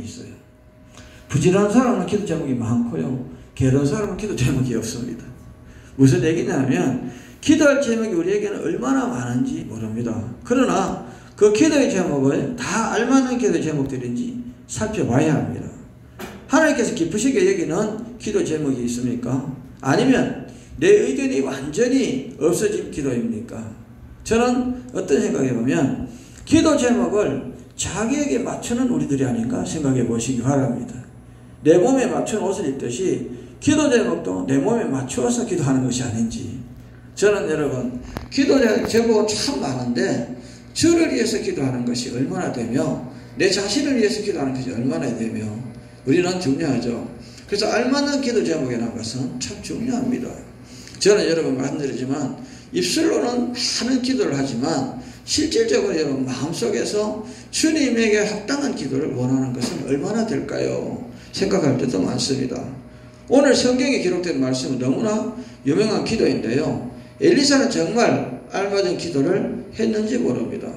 있어요. 부지런한 사람은 기도 제목이 많고요. 게으른 사람은 기도 제목이 없습니다. 무슨 얘기냐면 기도할 제목이 우리에게는 얼마나 많은지 모릅니다. 그러나 그 기도의 제목을 다 알맞는 기도의 제목들인지 살펴봐야 합니다. 하나님께서 기쁘시게 여기는 기도 제목이 있습니까? 아니면 내 의견이 완전히 없어진 기도입니까? 저는 어떤 생각해 보면 기도 제목을 자기에게 맞추는 우리들이 아닌가 생각해 보시기 바랍니다. 내 몸에 맞춘 옷을 입듯이 기도 제목도 내 몸에 맞추어서 기도하는 것이 아닌지. 저는 여러분 기도 제목은 참 많은데 주를 위해서 기도하는 것이 얼마나 되며 내 자신을 위해서 기도하는 것이 얼마나 되며 우리는 중요하죠. 그래서 알맞는 기도 제목이라는 것은 참 중요합니다. 저는 여러분 말씀드리지만 입술로는 많은 기도를 하지만 실질적으로 여러분 마음속에서 주님에게 합당한 기도를 원하는 것은 얼마나 될까요? 생각할 때도 많습니다. 오늘 성경에 기록된 말씀은 너무나 유명한 기도인데요. 엘리사는 정말 알맞은 기도를 했는지 모릅니다.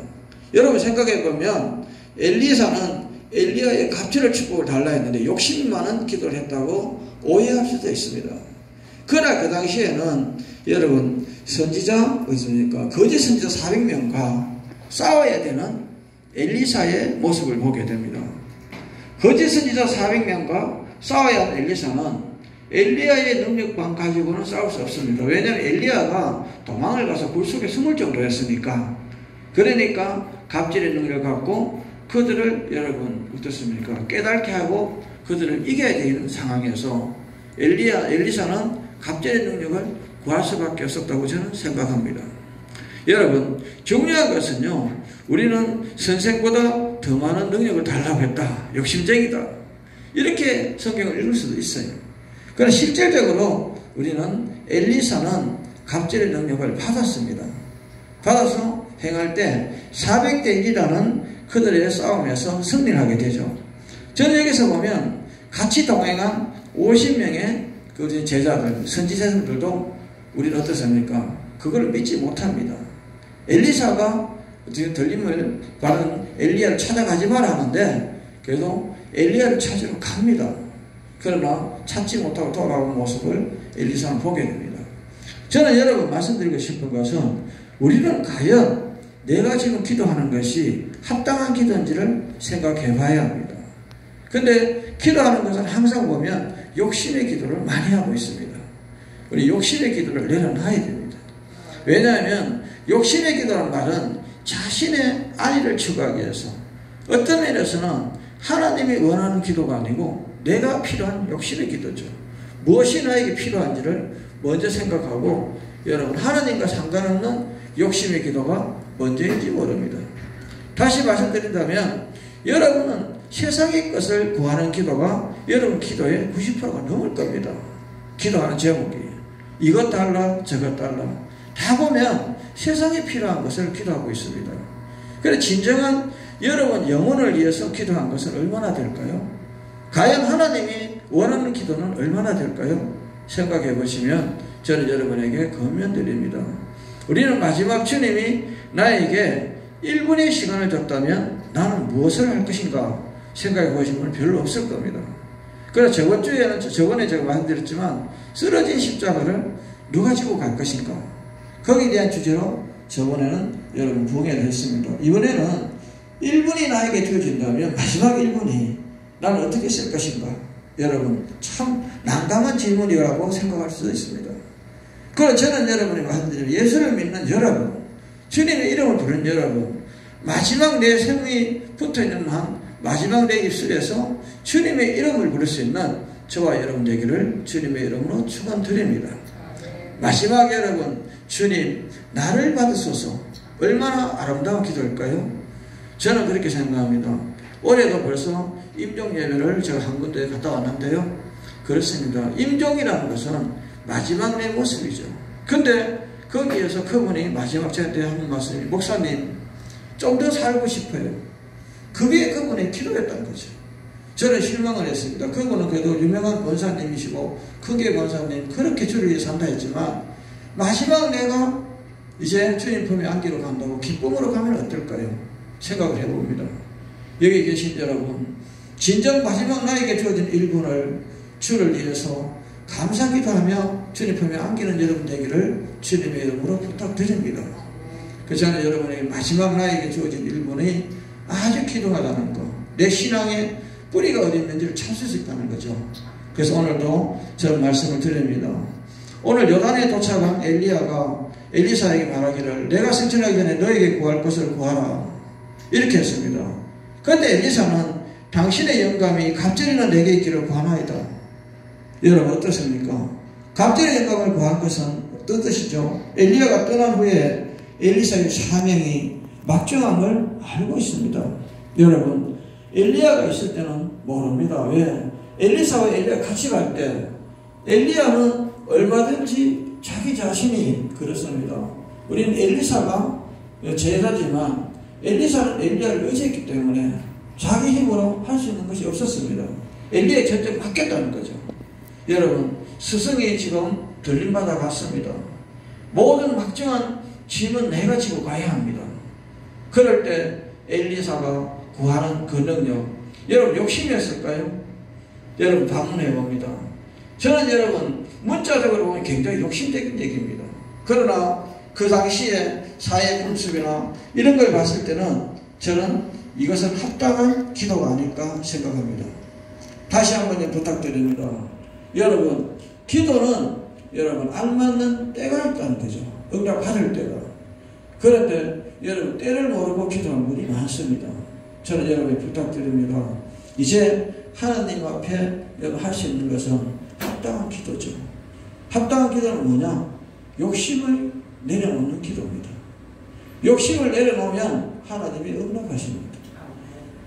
여러분 생각해 보면 엘리사는 엘리야의 갑절의 축복을 달라 했는데 욕심이 많은 기도를 했다고 오해할 수도 있습니다. 그러나 그 당시에는 여러분 선지자 어디습니까? 거짓 선지자 400명과 싸워야 되는 엘리사의 모습을 보게 됩니다. 거짓 선지자 400명과 싸워야 하는 엘리사는 엘리야의 능력만 가지고는 싸울 수 없습니다. 왜냐하면 엘리야가 도망을 가서 굴 속에 숨을 정도였으니까. 그러니까 갑질의 능력을 갖고 그들을 여러분 어떻습니까? 깨닫게 하고 그들을 이겨야 되는 상황에서 엘리사는 갑질의 능력을 구할 수밖에 없었다고 저는 생각합니다. 여러분 중요한 것은요. 우리는 선생보다 더 많은 능력을 달라고 했다. 욕심쟁이다. 이렇게 성경을 읽을 수도 있어요. 그러나 실질적으로 우리는 엘리사는 갑질의 능력을 받았습니다. 받아서 행할 때 400대 1이라는 그들의 싸움에서 승리를 하게 되죠. 저는 여기서 보면 같이 동행한 50명의 그 제자들, 선지자들도 우리는 어떻습니까? 그걸 믿지 못합니다. 엘리사가 지금 들림을 받은 엘리야를 찾아가지 마라 하는데 그래도 엘리야를 찾으러 갑니다. 그러나 찾지 못하고 돌아오는 모습을 엘리사는 보게 됩니다. 저는 여러분 말씀드리고 싶은 것은 우리는 과연 내가 지금 기도하는 것이 합당한 기도인지를 생각해 봐야 합니다. 근데 기도하는 것은 항상 보면 욕심의 기도를 많이 하고 있습니다. 우리 욕심의 기도를 내려놔야 됩니다. 왜냐하면 욕심의 기도라는 말은 자신의 안위를 추구하기 위해서 어떤 면에서는 하나님이 원하는 기도가 아니고 내가 필요한 욕심의 기도죠. 무엇이 나에게 필요한지를 먼저 생각하고 여러분 하나님과 상관없는 욕심의 기도가 먼저인지 모릅니다. 다시 말씀드린다면 여러분은 세상의 것을 구하는 기도가 여러분 기도의 90%가 넘을 겁니다. 기도하는 제목이 이것 달라 저것 달라 다 보면 세상에 필요한 것을 기도하고 있습니다. 그래서 진정한 여러분 영혼을 위해서 기도한 것은 얼마나 될까요? 과연 하나님이 원하는 기도는 얼마나 될까요? 생각해 보시면 저는 여러분에게 권면드립니다. 우리는 마지막 주님이 나에게 1분의 시간을 줬다면 나는 무엇을 할 것인가 생각해 보시면 별로 없을 겁니다. 그래서 저번에 제가 말씀드렸지만 쓰러진 십자가를 누가 지고 갈 것인가 거기에 대한 주제로 저번에는 여러분 부흥회를 했습니다. 이번에는 1분이 나에게 주어진다면 마지막 1분이 나는 어떻게 쓸 것인가? 여러분 참 난감한 질문이라고 생각할 수도 있습니다. 그래서 저는 여러분이 말씀드리면 예수를 믿는 여러분, 주님의 이름을 부르는 여러분, 마지막 내 생명이 붙어있는 한 마지막 내 입술에서 주님의 이름을 부를 수 있는 저와 여러분 되기를 주님의 이름으로 축원드립니다. 마지막 여러분, 주님 나를 받으소서. 얼마나 아름다운 기도일까요? 저는 그렇게 생각합니다. 올해도 벌써 임종 예배를 제가 한 군데 갔다 왔는데요. 그렇습니다. 임종이라는 것은 마지막 내 모습이죠. 근데 거기에서 그분이 마지막 저한테 하는 말씀이 목사님 좀 더 살고 싶어요. 그게 그분의 기도였다는 거죠. 저는 실망을 했습니다. 그분은 그래도 유명한 권사님이시고 크게 권사님 그렇게 주를 위해 산다 했지만 마지막 내가 이제 주님 품에 안기로 간다고 기쁨으로 가면 어떨까요? 생각을 해봅니다. 여기 계신 여러분 진정 마지막 나에게 주어진 1분을 주를 위해서 감사기도하며 주님 품에 안기는 여러분 되기를 주님의 이름으로 부탁드립니다. 그래서 저는 여러분에게 마지막 나에게 주어진 1분이 아주 기도하다는 것, 내 신앙의 뿌리가 어디 있는지를 찾을 수 있다는 거죠. 그래서 오늘도 저는 말씀을 드립니다. 오늘 요단에 도착한 엘리야가 엘리사에게 말하기를 내가 승천하기 전에 너에게 구할 것을 구하라 이렇게 했습니다. 그런데 엘리사는 당신의 영감이 갑절이나 내게 있기를 구하나이다. 여러분 어떻습니까? 갑절의 영감을 구한 것은 어떤 뜻이죠? 엘리야가 떠난 후에 엘리사의 사명이 막중함을 알고 있습니다. 여러분 엘리야가 있을 때는 모릅니다. 왜? 엘리사와 엘리야 같이 갈 때 엘리야는 얼마든지 자기 자신이 그렇습니다. 우리는 엘리사가 제자지만 엘리사는 엘리야를 의지했기 때문에 자기 힘으로 할 수 있는 것이 없었습니다. 엘리야의 전쟁 맡겼다는 거죠. 여러분 스승이 지금 들림받아 갔습니다. 모든 막중한 짐은 내가 지고 가야 합니다. 그럴 때 엘리사가 구하는 그 능력, 여러분 욕심이었을까요? 여러분 반문해 봅니다. 저는 여러분 문자적으로 보면 굉장히 욕심적인 얘기입니다. 그러나 그 당시에 사회 풍습이나 이런 걸 봤을 때는 저는 이것은 합당한 기도가 아닐까 생각합니다. 다시 한번 부탁드립니다. 여러분 기도는 여러분 알맞는 때가 있다는 거죠. 응답받을 때가. 그런데 여러분 때를 모르고 기도하는 분이 많습니다. 저는 여러분이 부탁드립니다. 이제 하나님 앞에 여러분 할 수 있는 것은 합당한 기도죠. 합당한 기도는 뭐냐? 욕심을 내려놓는 기도입니다. 욕심을 내려놓으면 하나님이 응답하십니다.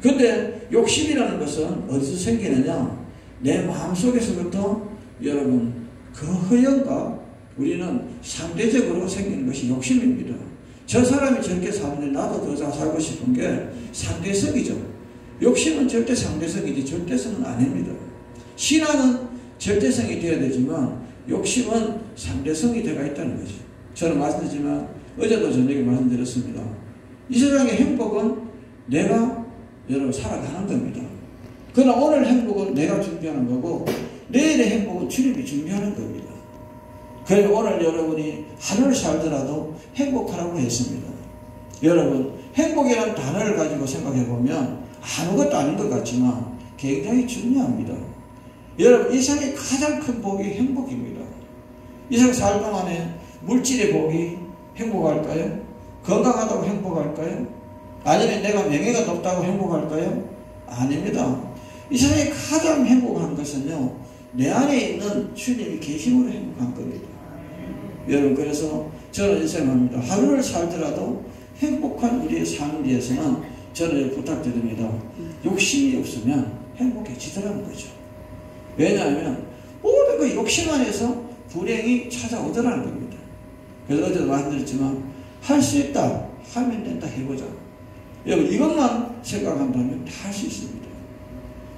근데 욕심이라는 것은 어디서 생기느냐? 내 마음속에서부터 여러분 그 허영과 우리는 상대적으로 생기는 것이 욕심입니다. 저 사람이 저렇게 사는데 나도 더 잘 살고 싶은 게 상대성이죠. 욕심은 절대 상대성이지 절대성은 아닙니다. 신앙은 절대성이 되어야 되지만 욕심은 상대성이 되어 있다는 거죠. 저는 말씀드리지만 어제도 저녁에 말씀드렸습니다. 이 세상의 행복은 내가 여러분 살아가는 겁니다. 그러나 오늘 행복은 내가 준비하는 거고 내일의 행복은 주님이 준비하는 겁니다. 그래서 오늘 여러분이 하루를 살더라도 행복하라고 했습니다. 여러분 행복이라는 단어를 가지고 생각해 보면 아무것도 아닌 것 같지만 굉장히 중요합니다. 여러분 이 세상의 가장 큰 복이 행복입니다. 이 세상 살 동안에 물질의 복이 행복할까요? 건강하다고 행복할까요? 아니면 내가 명예가 높다고 행복할까요? 아닙니다. 이 세상에 가장 행복한 것은요 내 안에 있는 주님이 계심으로 행복한 겁니다. 여러분 그래서 저는 이 생각합니다. 하루를 살더라도 행복한 우리의 삶을 위해서는 저는 부탁드립니다. 욕심이 없으면 행복해지더라는 거죠. 왜냐하면 모든 그 욕심 안에서 불행이 찾아오더라는 겁니다. 그래서 어제도 말씀드렸지만 할 수 있다 하면 된다 해보자. 여러분 이것만 생각한다면 다 할 수 있습니다.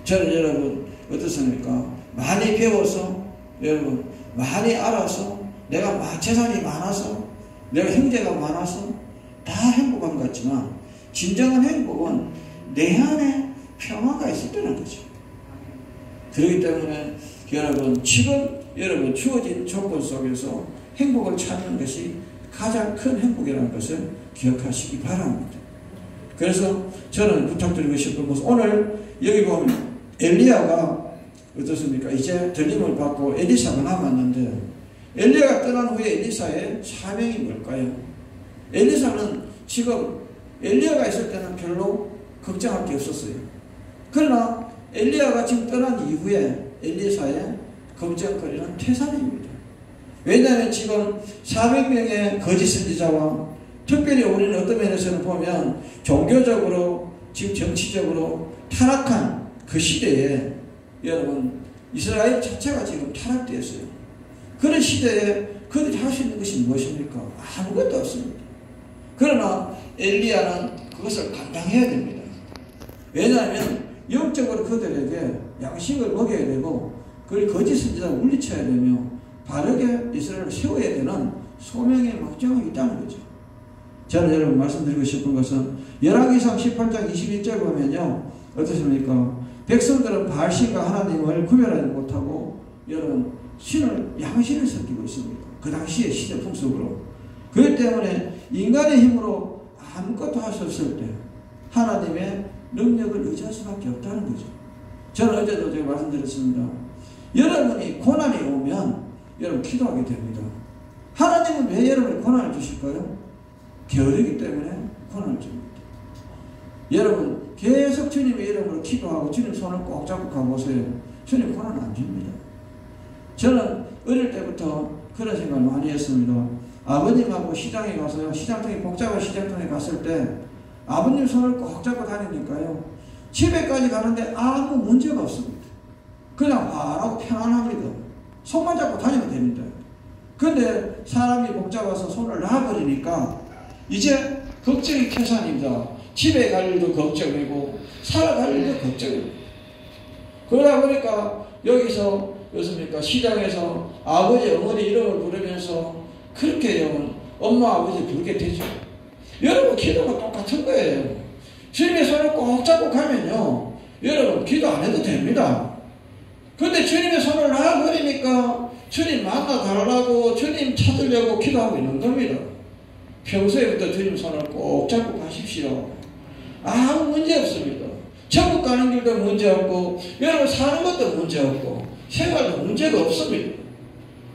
저는 여러분 어떻습니까? 많이 배워서 여러분 많이 알아서 내가 재산이 많아서 내가 형제가 많아서 다 행복한 것 같지만 진정한 행복은 내 안에 평화가 있을 때는 거죠. 그렇기 때문에 여러분 지금 여러분 주어진 조건 속에서 행복을 찾는 것이 가장 큰 행복이라는 것을 기억하시기 바랍니다. 그래서 저는 부탁드리고 싶은 것은 오늘 여기 보면 엘리야가 어떻습니까? 이제 들림을 받고 엘리사가 남았는데 엘리야가 떠난 후에 엘리사의 사명이 뭘까요? 엘리사는 지금 엘리야가 있을 때는 별로 걱정할 게 없었어요. 그러나 엘리야가 지금 떠난 이후에 엘리사의 걱정거리는 태산입니다. 왜냐하면 지금 400명의 거짓 선지자와 특별히 우리는 어떤 면에서는 보면 종교적으로 지금 정치적으로 타락한 그 시대에 여러분 이스라엘 자체가 지금 타락되었어요. 그런 시대에 그들이 할 수 있는 것이 무엇입니까? 아무것도 없습니다. 그러나 엘리야는 그것을 감당해야 됩니다. 왜냐하면 영적으로 그들에게 양식을 먹여야 되고 그리고 거짓 선지자를 물리쳐야 되며 바르게 이스라엘을 세워야 되는 소명의 막정이 있다는 거죠. 저는 여러분 말씀드리고 싶은 것은 열왕기상 18장 21절 보면요 어떻습니까? 백성들은 바알신과 하나님을 구별하지 못하고 여러분 양신을 섬기고 있습니다. 그 당시의 시대 풍속으로. 그렇기 때문에 인간의 힘으로 아무것도 할 수 없을 때 하나님의 능력을 의지할 수밖에 없다는 거죠. 저는 어제도 제가 말씀드렸습니다. 여러분이 고난이 오면 여러분 기도하게 됩니다. 하나님은 왜 여러분이 고난을 주실까요? 게으르기 때문에 고난을 줍니다. 여러분 계속 주님의 이름으로 기도하고 주님 손을 꼭 잡고 가보세요. 주님 고난 안 줍니다. 저는 어릴 때부터 그런 생각을 많이 했습니다. 아버님하고 시장에 가서요. 시장통이 복잡한 시장통에 갔을 때 아버님 손을 꼭 잡고 다니니까요. 집에까지 가는데 아무 문제가 없습니다. 그냥 환하고 편안합니다. 손만 잡고 다니면 됩니다. 근데 사람이 복잡해서 손을 놔버리니까 이제 걱정이 태산입니다. 집에 갈 일도 걱정이고 살아갈 일도 걱정이고 그러다 보니까 여기서 그렇습니까? 시장에서 아버지 어머니 이름을 부르면서 그렇게 엄마 아버지 부르게 되죠. 여러분 기도가 똑같은 거예요. 주님의 손을 꼭 잡고 가면요 여러분 기도 안 해도 됩니다. 근데 주님의 손을 놔버리니까 주님 만나달라고 주님 찾으려고 기도하고 있는 겁니다. 평소에부터 주님 손을 꼭 잡고 가십시오. 아무 문제 없습니다. 천국 가는 길도 문제 없고 여러분 사는 것도 문제 없고 생활도 문제가 없습니다.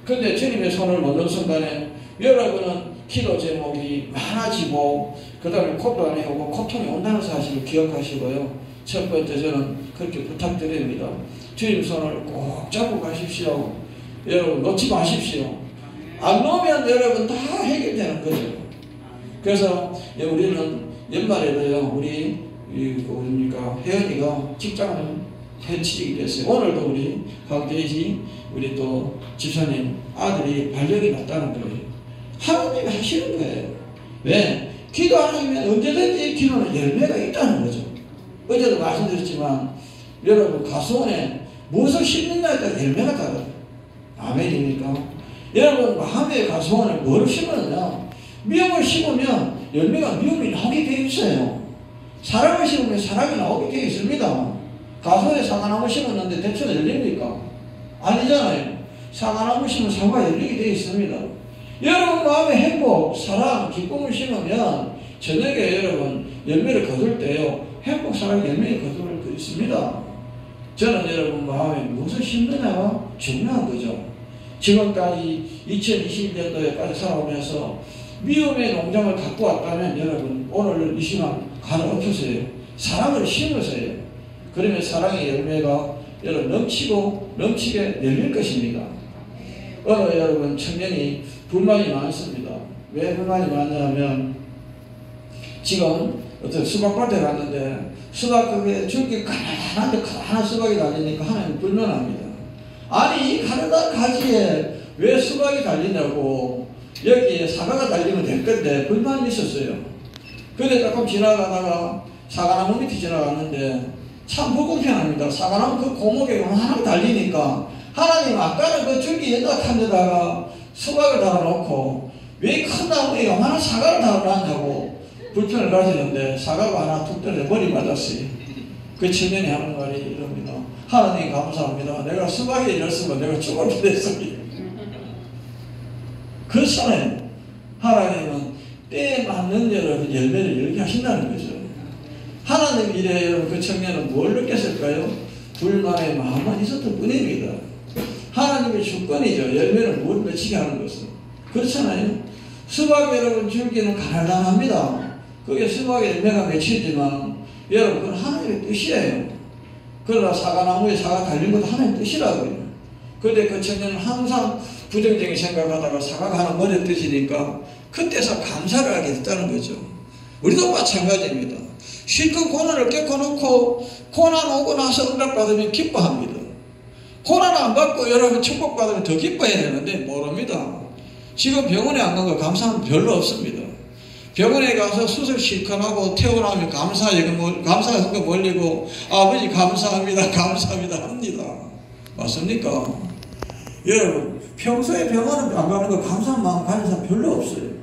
근데 주님의 손을 놓는 순간에 여러분은 기도 제목이 많아지고 그 다음에 콧도 안 해오고 고통이 온다는 사실을 기억하시고요. 첫 번째 저는 그렇게 부탁드립니다. 주님 손을 꼭 잡고 가십시오. 여러분 놓지 마십시오. 안 놓으면 여러분 다 해결되는 거죠. 그래서 우리는 연말에도요 우리 혜연이가 직장을 해치게 됐어요. 오늘도 우리 황대지 우리 또 집사님 아들이 발령이 났다는 거예요. 하나님이 하시는 거예요. 왜? 기도 안 하면 언제든지 기도는 열매가 있다는 거죠. 어제도 말씀드렸지만 여러분 가수원에 무엇을 심느냐에 따라 열매가 다르다. 아멘입니까? 여러분 마음의 가수원에 뭐를 심으느냐? 미움을 심으면 열매가 미움이 나오게 되어 있어요. 사랑을 심으면 사랑이 나오게 되어 있습니다. 가수원에 사과나무 심었는데 대추가 열립니까? 아니잖아요. 사과나무 심으면 사과가 열리게 되어 있습니다. 여러분 마음의 행복, 사랑, 기쁨을 심으면 저녁에 여러분 열매를 거둘 때요 행복, 사랑, 열매의 거둘 수 있습니다. 저는 여러분 마음에 무엇을 심느냐가 중요한 거죠. 지금까지 2020년도에까지 살아오면서 미움의 농장을 갖고 왔다면 여러분 오늘 이 시간 갈아엎으세요. 사랑을 심으세요. 그러면 사랑의 열매가 여러분 넘치고 넘치게 열릴 것입니다. 어느 여러분 청년이 불만이 많습니다. 왜 불만이 많냐면 지금 어떤 수박밭에 갔는데 수박에 줄기 가난한데 가난한 수박이 달리니까 하나님 불만합니다. 아니 이 가난한 가지에 왜 수박이 달리냐고 여기에 사과가 달리면 될 건데 불만이 있었어요. 근데 조금 지나가다가 사과나무 밑에 지나갔는데 참 불공평합니다. 사과나무 그 고목에 하나 달리니까 하나님 아까는 그 줄기 연락한 데다가 수박을 달아놓고 왜 큰 나무에 얼마나 사과를 달아놨냐고 불편을 가지는데 사과가 하나 툭 떨어져 머리 맞았어요. 그 청년이 하는 말이 이럽니다. 하나님 감사합니다. 내가 수박에 이랬으면 내가 죽을 뻔했습니다. 그렇잖아요. 하나님은 때에 맞는 여러분 열매를 열게 하신다는 거죠. 하나님 일에 여러분 그 청년은 뭘 느꼈을까요? 불만의 마음만 있었던 뿐입니다. 하나님의 주권이죠. 열매를 못 맺히게 하는 것은. 그렇잖아요. 수박 여러분 줄기는 가난합니다. 그게 수박의 열매가 맺히지만 여러분 그건 하나님의 뜻이에요. 그러나 사과나무에 사과 달린 것도 하나님의 뜻이라고요. 그런데 그 청년은 항상 부정적인 생각하다가 사과가 하나 머리에 뜨시니까 그때서 감사를 하게 됐다는 거죠. 우리도 마찬가지입니다. 실컷 고난을 겪어놓고 고난 오고 나서 응답받으면 기뻐합니다. 고난 안 받고 여러분 축복받으면 더 기뻐해야 되는데 모릅니다. 지금 병원에 안 간 거 감사하면 별로 없습니다. 병원에 가서 수술 실컷 하고 퇴원하면 감사한 거 몰리고 아버지 감사합니다 감사합니다 합니다. 맞습니까? 여러분 평소에 병원은 안 가는 거 감사한 마음 가는 사람 별로 없어요.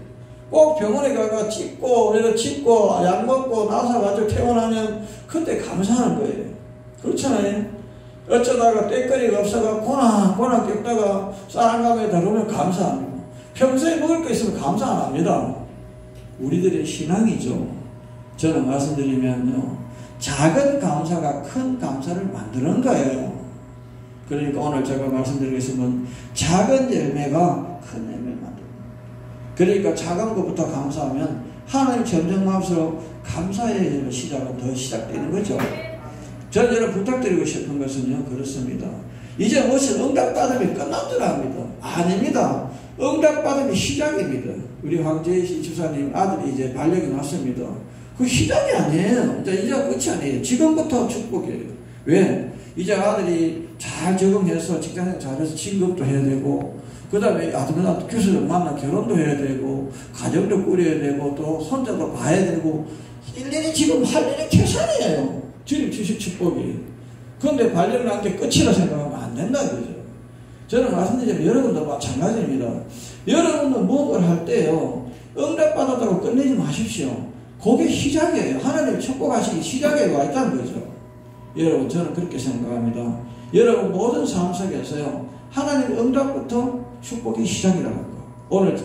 꼭 병원에 가서 약 먹고 나서 가지고 퇴원하면 그때 감사하는 거예요. 그렇잖아요. 어쩌다가 때거리가 없어가 고난 겪다가 쌀한가마에 다루면 감사합니다. 평소에 먹을 거 있으면 감사 안 합니다. 우리들의 신앙이죠. 저는 말씀드리면요, 작은 감사가 큰 감사를 만드는 거예요. 그러니까 오늘 제가 말씀드리겠으면 작은 열매가 큰 열매를 만듭니다. 그러니까 작은 것부터 감사하면 하나님 점점 갈수록 감사의 시작은 더 시작되는 거죠. 저는 여러분 부탁드리고 싶은 것은요, 그렇습니다. 이제 무슨 응답받음이 끝난 줄 압니다. 아닙니다. 응답받음이 시작입니다. 우리 황재희 집사님 아들이 이제 반력이 났습니다. 그 시작이 아니에요. 이제 끝이 아니에요. 지금부터 축복이에요. 왜? 이제 아들이 잘 적응해서 직장생 잘해서 진급도 해야 되고, 그 다음에 아들은 교수를 만나 결혼도 해야 되고, 가정도 꾸려야 되고, 또 손자도 봐야 되고, 일일이 지금 할 일이 최선이에요. 주님 주신 축복이. 그런데 발령을 한 게 끝이라 생각하면 안 된다 그러죠. 저는 말씀드리자면 여러분도 마찬가지입니다. 여러분도 무엇을 할 때요, 응답받았다고 끝내지 마십시오. 그게 시작이에요. 하나님 축복하시기 시작에 와 있다는 거죠. 여러분, 저는 그렇게 생각합니다. 여러분 모든 삶 속에서요, 하나님 응답부터 축복이 시작이라는 거. 오늘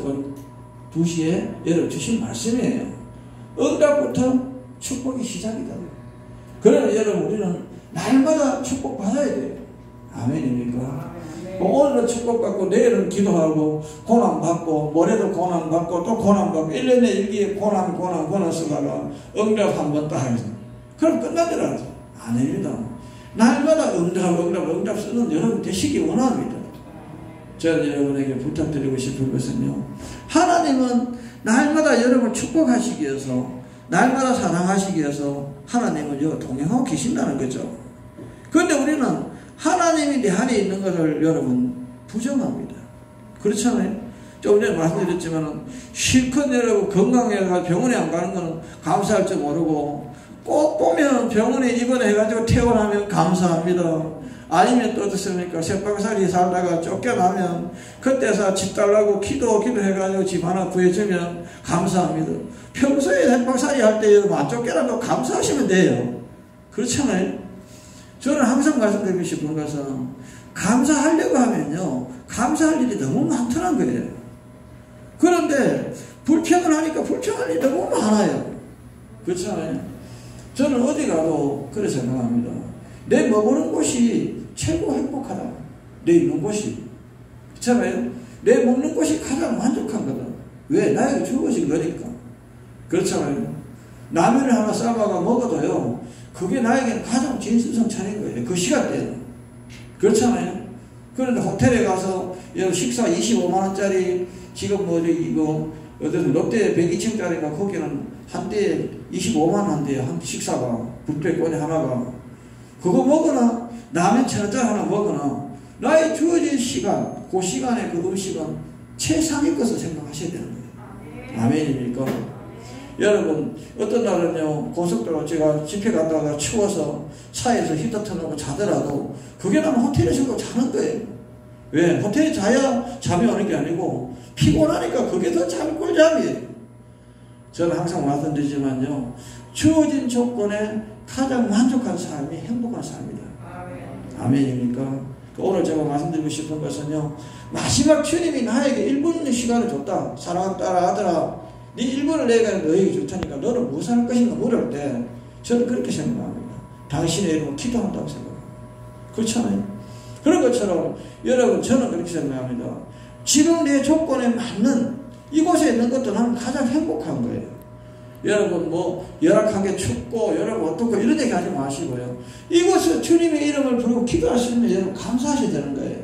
2시에 여러분 주신 말씀이에요. 응답부터 축복이 시작이다. 그러나 여러분, 우리는 날마다 축복받아야 돼요. 아멘입니까? 오늘은 축복받고 내일은 기도하고 고난받고 모레도 고난받고 또 고난받고 1년에 일기에 고난 쓰다가 응답 한 번 딱 하겠어. 그럼 끝나더라. 아닙니다. 날마다 응답 쓰는 여러분 되시기 원합니다. 저는 여러분에게 부탁드리고 싶은 것은요, 하나님은 날마다 여러분을 축복하시기 위해서, 날마다 사랑하시기 위해서 하나님은 여기 동행하고 계신다는 거죠. 그런데 우리는 하나님이 내 안에 있는 것을 여러분 부정합니다. 그렇잖아요. 조금 전에 말씀드렸지만 실컷 여러분 건강해서 병원에 안 가는 건 감사할 줄 모르고, 꼭 보면 병원에 입원해가지고 퇴원하면 감사합니다. 아니면 또 어떻습니까? 새박살이 살다가 쫓겨나면 그때서 집 달라고 기도해가지고 집 하나 구해주면 감사합니다. 평소에 새박살이 할 때 여러분 안 쫓겨나면 감사하시면 돼요. 그렇잖아요. 저는 항상 말씀드리고 싶은 것은 감사하려고 하면요, 감사할 일이 너무 많더란 거예요. 그런데 불평을 하니까 불평할 일이 너무 많아요. 그렇잖아요. 저는 어디 가도 그렇게 생각합니다. 내 머무는 곳이 최고 행복하다. 내 있는 곳이. 그렇잖아요. 내 먹는 곳이 가장 만족한 거다. 왜? 나에게 주어진 거니까. 그렇잖아요. 라면을 하나 삶아가 먹어도요, 그게 나에게는 가장 진수성찬인 거예요. 그 시간대는. 그렇잖아요. 그런데 호텔에 가서 식사 25만원짜리 지금 어떤 롯데 102층짜리가 거기는 한대에 25만원 한대요. 한 식사가. 뷔페권이 하나가. 그거 먹거나 라면 1,000원짜리 하나 먹거나 나의 주어진 시간, 그 시간에 그 음식은 최상의 것을 생각하셔야 되는 거예요. 아멘입니까? 여러분, 어떤 날은요, 고속도로 제가 집회 갔다가 추워서 차에서 히터 틀어놓고 자더라도 그게 나면 호텔에서 자는 거예요. 왜? 호텔에 자야 잠이 오는 게 아니고 피곤하니까 그게 더 꿀잠이에요. 저는 항상 말씀드리지만요, 주어진 조건에 가장 만족한 삶이 행복한 삶이다. 아멘입니까? 오늘 제가 말씀드리고 싶은 것은요, 마지막 주님이 나에게 1분 시간을 줬다. 사랑하는 딸아, 아들아, 네 1분을 내가 너에게 줄 테니까 너는 무엇 할 것인가 물을 때 저는 그렇게 생각합니다. 당신의 이름은 기도한다고 생각합니다. 그렇잖아요. 그런 것처럼 여러분, 저는 그렇게 생각합니다. 지금 내 조건에 맞는 이곳에 있는 것도 나는 가장 행복한 거예요. 여러분 열악하게 춥고 여러분 어떻고 이런 얘기 하지 마시고요. 이곳에 주님의 이름을 부르고 기도할 수 있는 여러분 감사하셔야 되는 거예요.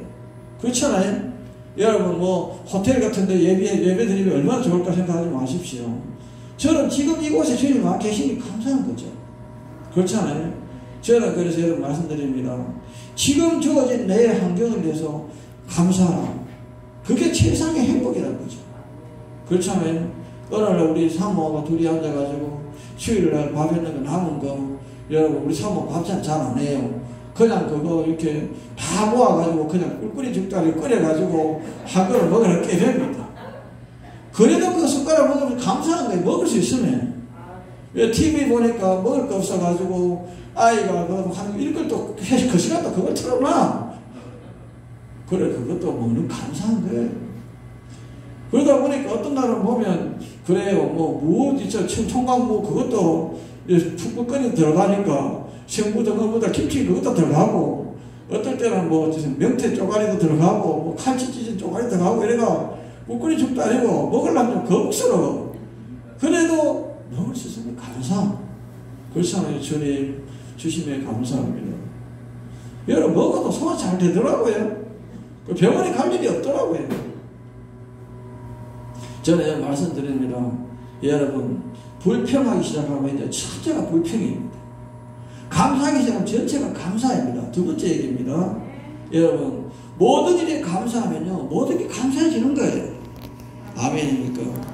그렇잖아요. 여러분 호텔 같은 데 예배 드리면 얼마나 좋을까 생각하지 마십시오. 저는 지금 이곳에 주님이 와 계시니 감사한 거죠. 그렇잖아요. 저는 그래서 여러분 말씀드립니다. 지금 주어진 내 환경을 위해서 감사하라. 그게 최상의 행복이라는 거죠. 그렇잖아요. 어느 날 우리 사모가 둘이 앉아가지고 수요일날 밥 했는 거 남은 거, 여러분 우리 사모 밥찬 잘 안 해요. 그냥 그거 이렇게 다 모아가지고 그냥 꿀꿀이 죽다리 끓여가지고 한 그릇 먹으라 깨됩니다. 그래도 그 숟가락 먹으면 감사한 거예요. 먹을 수 있으면. 왜 TV 보니까 먹을 거 없어가지고 아이가 한 일걸도 그 시간도 그걸 틀어놔. 그래, 그것도 먹는 감사한 거예요. 그러다 보니까 어떤 날은 보면 그래요, 무 진짜 총각무 그것도 푹푹거리 들어가니까 생무도 그거보다 김치 그것도 들어가고, 어떨 때는 명태 쪼가리도 들어가고 칼치 찢은 쪼가리 들어가고 이래가 묵거리 죽도 아니고 먹으려면 거북스러워. 그래도 먹을 수 있으면 감사. 그렇잖아요. 주님 주심에 감사합니다. 여러분 먹어도 소화 잘 되더라고요. 병원에 갈 일이 없더라고요. 저는 말씀드립니다. 여러분 불평하기 시작하면 이제 첫째가 불평입니다. 감사하기 시작하면 전체가 감사입니다. 두 번째 얘기입니다. 여러분 모든 일에 감사하면요 모든 게 감사해지는 거예요. 아멘입니까?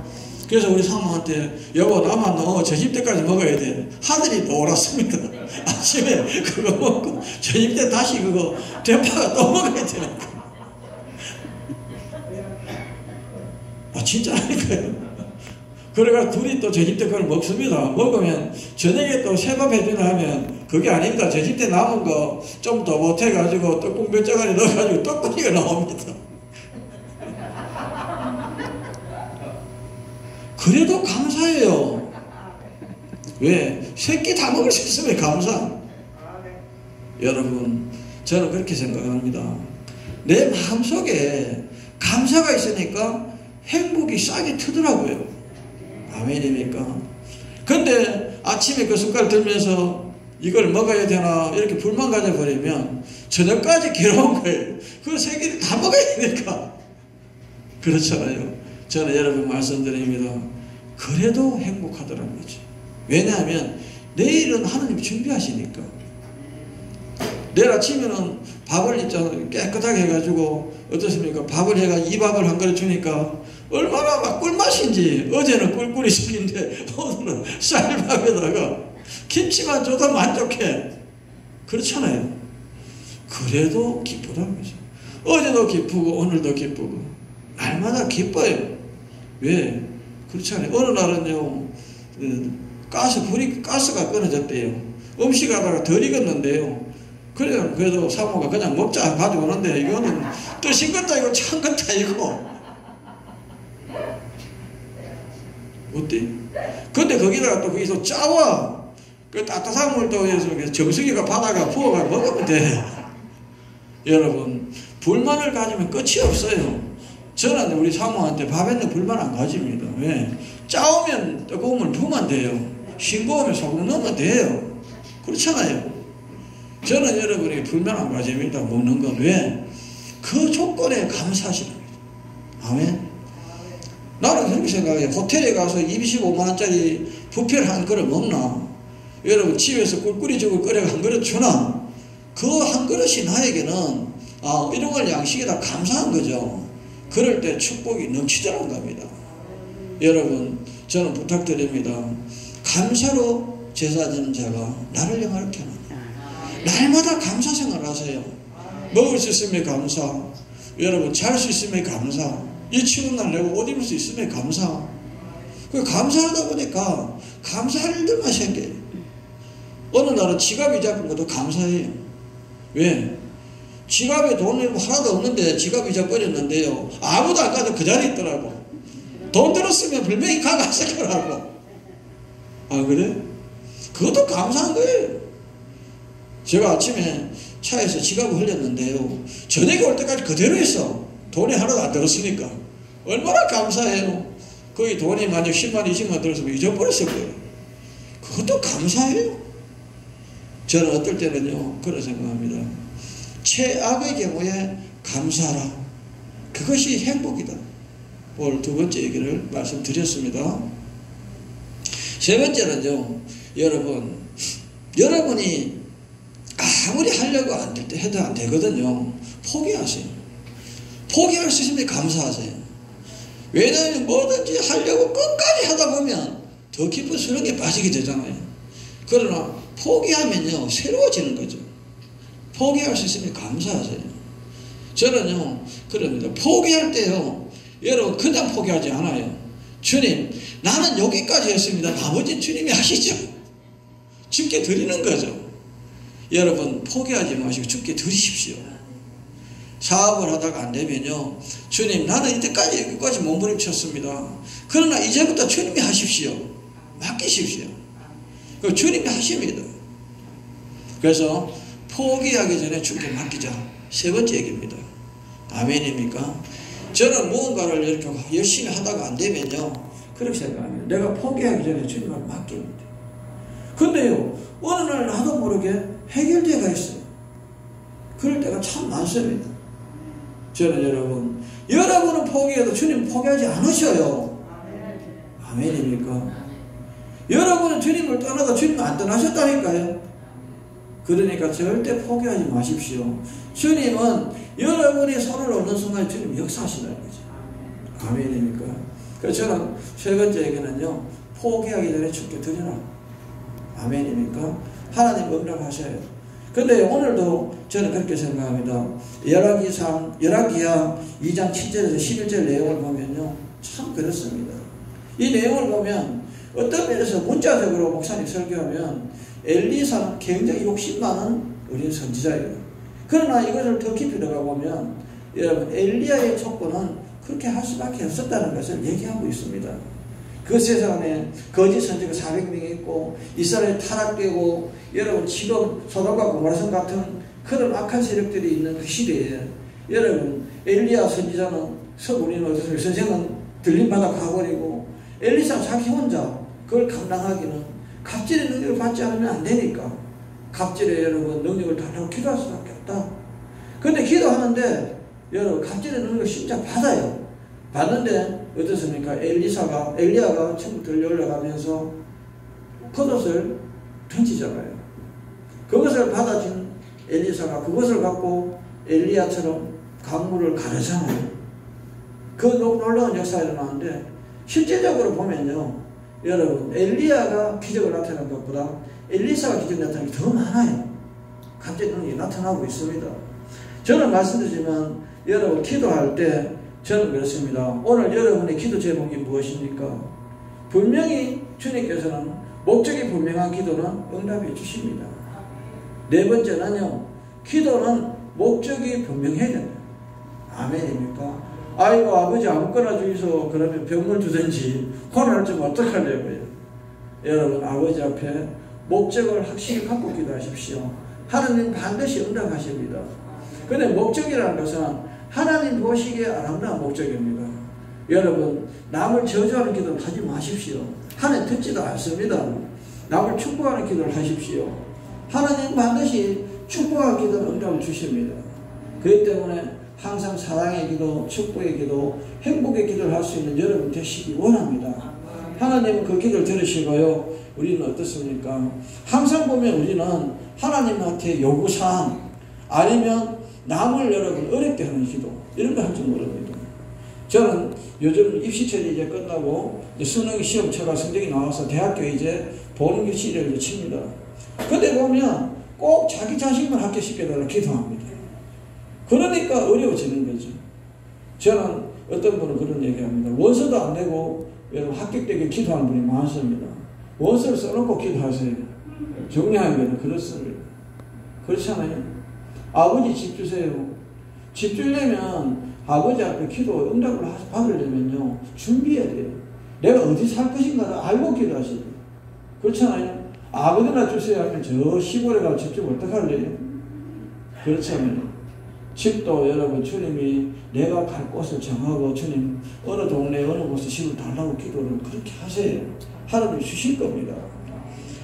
그래서 우리 사모한테 여보 나만 너 저녁 때까지 먹어야 돼. 하늘이 노랗습니다. 아침에 그거 먹고 저녁 때 다시 그거 대파가 또 먹어야 되는 거. 아 진짜 아닐까요? 그래가 둘이 또 저녁 때 그걸 먹습니다. 먹으면 저녁에 또 새밥 해주나 하면 그게 아닙니다. 저녁 때 남은 거 좀 더 못해가지고 떡국 몇 짜가리 넣어가지고 떡국이가 나옵니다. 그래도 감사해요. 왜? 새끼 다 먹을 수 있으면 감사. 여러분 저는 그렇게 생각합니다. 내 마음속에 감사가 있으니까 행복이 싹이 트더라고요. 아멘입니까? 근데 아침에 그 숟갈 들면서 이걸 먹어야 되나 이렇게 불만 가져버리면 저녁까지 괴로운 거예요. 그 세 개를 다 먹어야 되니까. 그렇잖아요. 저는 여러분 말씀드립니다. 그래도 행복하더라는 거지. 왜냐하면 내일은 하나님 준비하시니까. 내일 아침에는 밥을 있잖아요. 깨끗하게 해가지고 어떻습니까? 밥을 해가 이 밥을 한 그릇 주니까 얼마나 막 꿀맛인지. 어제는 꿀꿀이 시킨데 오늘은 쌀밥에다가 김치만 줘도 만족해. 그렇잖아요. 그래도 기쁘다는 거죠. 어제도 기쁘고 오늘도 기쁘고 날마다 기뻐요. 왜? 그렇잖아요. 어느 날은요 가스가 끊어졌대요. 음식하다가 덜 익었는데요. 그래도 사모가 그냥 먹자 가지고 오는데 이거는 뜨신 것도 아니고 찬 것도 아니고 어때? 근데 거기다가 또 거기서 짜와. 그 따뜻한 물도 해서 정수기가 바다가 부어가 먹으면 돼. 여러분 불만을 가지면 끝이 없어요. 저는 우리 사모한테 밥에는 불만 안 가집니다. 왜? 짜오면 뜨거운 물 부으면 돼요. 싱거우면 소금 넣으면 돼요. 그렇잖아요. 저는 여러분에게 불만 안 가집니다. 먹는 건 왜? 그 조건에 감사하시는 거예요. 아멘. 나는 그렇게 생각해요. 호텔에 가서 25만원짜리 뷔페를 한 그릇 먹나? 여러분 집에서 꿀꿀이죽을 끓여 한 그릇 주나? 그 한 그릇이 나에게는 이런 걸 양식에다 감사한 거죠. 그럴 때 축복이 넘치더라는 겁니다. 여러분 저는 부탁드립니다. 감사로 제사 지는 자가 나를 영화롭게 하느냐. 날마다 감사 생활 하세요. 먹을 수 있으면 감사. 여러분 잘 수 있으면 감사. 이 추운 날 내가 옷 입을 수 있으면 감사. 그 감사하다 보니까 감사할 일들만 생겨요. 어느 날은 지갑이 잡힌 것도 감사해요. 왜? 지갑에 돈이 하나도 없는데 지갑 잊어버렸는데요. 아무도 안 가도 그 자리에 있더라고. 돈 들었으면 분명히 가갔을 거라고. 아 그래? 그것도 감사한 거예요. 제가 아침에 차에서 지갑을 흘렸는데요. 저녁에 올 때까지 그대로 있어. 돈이 하나도 안 들었으니까. 얼마나 감사해요. 거기 돈이 만약 10만 20만 들었으면 잊어버렸을 거예요. 그것도 감사해요. 저는 어떨 때는요 그런 생각합니다. 최악의 경우에 감사하라. 그것이 행복이다. 오늘 두 번째 얘기를 말씀드렸습니다. 세 번째는요, 여러분이 아무리 하려고 안 될 때 해도 안 되거든요. 포기하세요. 포기할 수 있으면 감사하세요. 왜냐하면 뭐든지 하려고 끝까지 하다 보면 더 깊은 수렁에 빠지게 되잖아요. 그러나 포기하면요 새로워지는 거죠. 포기할 수 있으면 감사하세요. 저는요 그럽니다. 포기할 때요 여러분 그냥 포기하지 않아요. 주님, 나는 여기까지 했습니다. 나머지는 주님이 하시죠. 주께 드리는 거죠. 여러분, 포기하지 마시고 주께 드리십시오. 사업을 하다가 안 되면요, 주님, 나는 이때까지 여기까지 몸부림쳤습니다. 그러나 이제부터 주님이 하십시오. 맡기십시오. 그 주님이 하십니다. 그래서 포기하기 전에 주께 맡기자. 세 번째 얘기입니다. 아멘입니까? 저는 무언가를 이렇게 열심히 하다가 안 되면요, 그렇게 생각합니다. 내가 포기하기 전에 주님을 맡깁니다. 근데요, 어느 날 나도 모르게 해결 때가 있어요. 그럴 때가 참 많습니다. 저는 여러분은 포기해도 주님 포기하지 않으셔요. 아멘입니까? 여러분은 주님을 떠나도 주님은 안 떠나셨다니까요. 그러니까 절대 포기하지 마십시오. 주님은 여러분이 손을 놓는 순간 주님 역사하시다는 거죠. 아멘입니까? 그래서 저는 세 번째 얘기는요, 포기하기 전에 주께 드리라. 아멘입니까? 하나님 응답하셔요. 근데 오늘도 저는 그렇게 생각합니다. 열왕기야 2장 7절에서 11절 내용을 보면요, 참 그렇습니다. 이 내용을 보면 어떤 면에서 문자적으로 목사님 설교하면 엘리사는 굉장히 욕심 많은 어린 선지자예요. 그러나 이것을 더 깊이 들어가 보면 여러분, 엘리야의 촉구는 그렇게 할 수밖에 없었다는 것을 얘기하고 있습니다. 그 세상에 거짓 선지가 400명이 있고 이스라엘이 타락되고, 여러분 지금 소돔과 고모라성 같은 그런 악한 세력들이 있는 그 시대에 여러분, 엘리야 선지자는 우리는 어떻습니까? 선생은 들림마다 가버리고, 엘리사 자기 혼자 그걸 감당하기는 갑질의 능력을 받지 않으면 안 되니까 갑질의 여러분 능력을 달라고 기도할 수밖에 없다. 근데 기도하는데 여러분, 갑질의 능력을 진짜 받아요. 받는데 어떻습니까? 엘리야가 천국 들려 올라가면서 겉옷을 던지잖아요. 그것을 받아진 엘리사가 그것을 갖고 엘리야처럼 강물을 가르잖아요. 그 놀라운 역사가 일어나는데, 실제적으로 보면요, 여러분, 엘리야가 기적을 나타낸 것보다 엘리사가 기적을 나타낸 게 더 많아요. 갑자기 능력이 나타나고 있습니다. 저는 말씀드리지만 여러분, 기도할 때 저는 그렇습니다. 오늘 여러분의 기도 제목이 무엇입니까? 분명히 주님께서는 목적이 분명한 기도는 응답해 주십니다. 네 번째는요, 기도는 목적이 분명해야 된다. 아멘입니까? 아이고 아버지 아무거나 주이소 그러면 병을 주든지 코로나를 좀 어떡하려고요. 여러분, 아버지 앞에 목적을 확실히 갖고 기도하십시오. 하나님 반드시 응답하십니다. 근데 목적이라는 것은 하나님 보시기에 아름다운 목적입니다. 여러분, 남을 저주하는 기도를 하지 마십시오. 하나님 듣지도 않습니다. 남을 축복하는 기도를 하십시오. 하나님 반드시 축복하는 기도는 응답을 주십니다. 그렇기 때문에 항상 사랑의 기도, 축복의 기도, 행복의 기도를 할 수 있는 여러분 되시기 원합니다. 하나님은 그 기도를 들으시고요, 우리는 어떻습니까? 항상 보면 우리는 하나님한테 요구사항 아니면 남을 여러분 어렵게 하는 기도, 이런 거 할 줄 모릅니다. 저는 요즘 입시철이 이제 끝나고 수능 시험 쳐가 성적이 나와서 대학교 이제 보는 게 시력을 칩니다. 근데 보면 꼭 자기 자식만 합격시켜달라고 기도합니다. 그러니까 어려워지는 거죠. 저는 어떤 분은 그런 얘기합니다. 원서도 안 내고 여러분 합격되게 기도하는 분이 많습니다. 원서를 써놓고 기도하세요. 정리하면 그렇습니다. 그렇잖아요. 아버지 집 주세요. 집 주려면 아버지 앞에 기도 응답을 받으려면요, 준비해야 돼요. 내가 어디 살 것인가를 알고 기도하셔야 돼요. 그렇잖아요. 아버지나 주세요 하면 저 시골에 가서 집 좀 어떡할래요? 그렇잖아요. 집도 여러분, 주님이 내가 갈 곳을 정하고 주님 어느 동네 어느 곳에 집을 달라고 기도를 그렇게 하세요. 하나님이 주실 겁니다.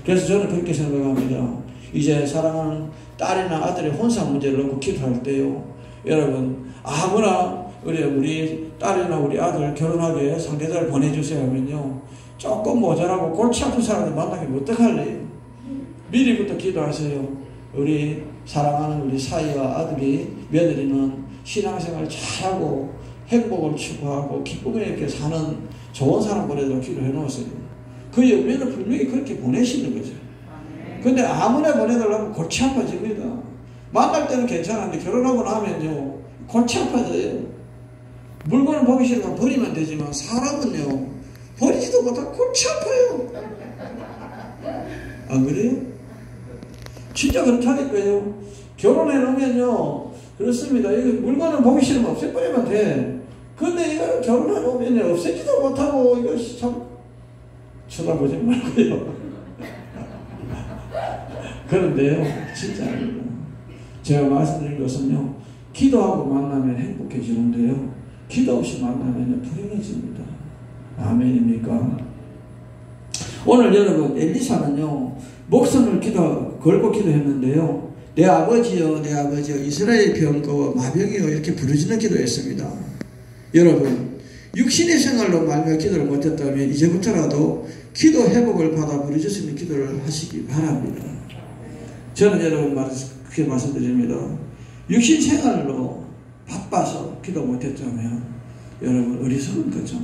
그래서 저는 그렇게 생각합니다. 이제 사랑하는 딸이나 아들의 혼사 문제를 놓고 기도할 때요, 여러분, 아무나 우리 딸이나 우리 아들 결혼하게 상대자를 보내주세요 하면요, 조금 모자라고 골치 아픈 사람을 만나면 어떡할래요? 미리부터 기도하세요. 우리 사랑하는 우리 사이와 아들이 며느리는 신앙생활 잘하고 행복을 추구하고 기쁨에 이렇게 사는 좋은 사람 보내도록 기도해 놓으세요. 그 옆면은 분명히 그렇게 보내시는 거죠. 근데 아무나 보내달라면 골치 아파집니다. 만날 때는 괜찮은데 결혼하고 나면요, 골치 아파져요. 물건을 보기 싫으면 버리면 되지만 사람은요, 버리지도 못하고 골치 아파요. 안 그래요? 진짜 그렇다니까요. 결혼해 놓으면요, 그렇습니다. 이 물건을 보기 싫으면 없애버리면 돼. 근데 이거 결혼해 놓으면 없애지도 못하고, 이거 참, 쳐다보지 말고요. 그런데요, 진짜 제가 말씀드린 것은요, 기도하고 만나면 행복해지는데요, 기도 없이 만나면 불행해집니다. 아멘입니까? 오늘 여러분, 엘리사는요, 목선을 걸고 기도했는데요, 내 아버지여, 내 아버지여, 이스라엘 병거 마병이여, 이렇게 부르짖는 기도했습니다. 여러분, 육신의 생활로 말며 기도를 못했다면 이제부터라도 기도 회복을 받아 부르짖으며 기도를 하시기 바랍니다. 저는 여러분 그렇게 말씀드립니다. 육신 생활로 바빠서 기도 못했다면 여러분 어리석은 거죠.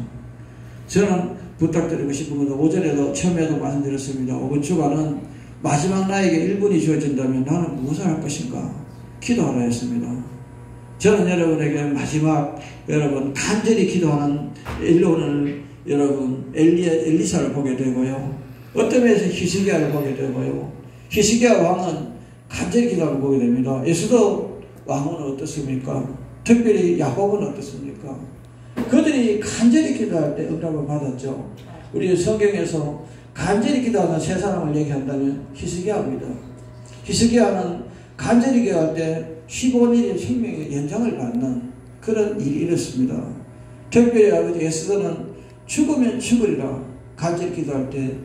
저는 부탁드리고 싶은 것은 오전에도 처음에도 말씀드렸습니다. 이번 주간은 마지막 나에게 1분이 주어진다면 나는 무엇을 할 것인가 기도하라 했습니다. 저는 여러분에게 마지막 여러분 간절히 기도하는 오늘 여러분 엘리사를 보게 되고요. 어떤 면에서 히스기야를 보게 되고요. 히스기야 왕은 간절히 기도하고 보게 됩니다. 에스더 왕은 어떻습니까? 특별히 야곱은 어떻습니까? 그들이 간절히 기도할 때 응답을 받았죠. 우리 성경에서 간절히 기도하는 세 사람을 얘기한다면 히스기야입니다. 히스기야는 간절히 기도할 때 15일의 생명의 연장을 받는 그런 일이 일었습니다. 특별히 아버지 에스더는 죽으면 죽으리라 간절히 기도할 때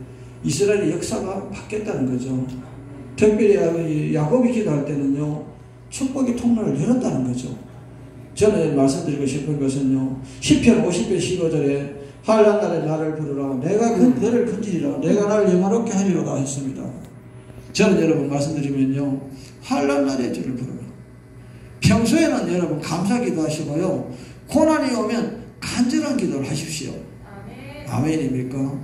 이스라엘의 역사가 바뀌었다는 거죠. 특별히 아버지 야곱이 기도할 때는요, 축복의 통로를 열었다는 거죠. 저는 말씀드리고 싶은 것은요, 시편 50편 15절에 환난 날에 나를 부르라, 내가 그 너를 건지리라, 내가 나를 영화롭게 하리로다 했습니다. 저는 여러분 말씀드리면요, 환난 날에 저를 부르라. 평소에는 여러분 감사 기도하시고요, 고난이 오면 간절한 기도를 하십시오. 아멘입니까?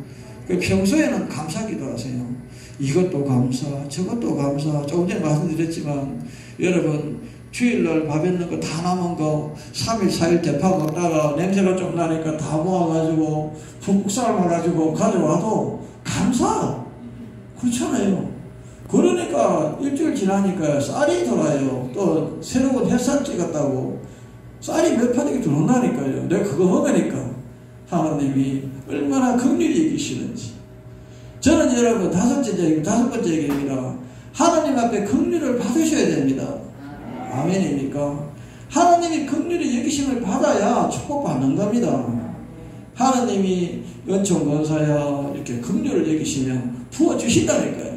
평소에는 감사 기도하세요. 이것도 감사, 저것도 감사. 조금 전에 말씀드렸지만 여러분 주일날 밥 있는 거 다 남은 거 3일 4일 대파 먹다가 냄새가 좀 나니까 다 모아가지고 푹 삶아가지고 가져와도 감사. 그렇잖아요. 그러니까 일주일 지나니까 쌀이 돌아요. 또 새로운 햇살 찍었다고 쌀이 몇 파닥이 들어온다니까요. 내가 그거 먹으니까 하나님이 얼마나 긍휼히 여기시는지. 저는 여러분 다섯 번째 얘기입니다. 하나님 앞에 긍휼을 받으셔야 됩니다. 아멘입니까? 하나님이 긍휼히 여기심을 받아야 축복받는 겁니다. 하나님이 은총 권사야 이렇게 긍휼을 여기시면 부어주신다니까요.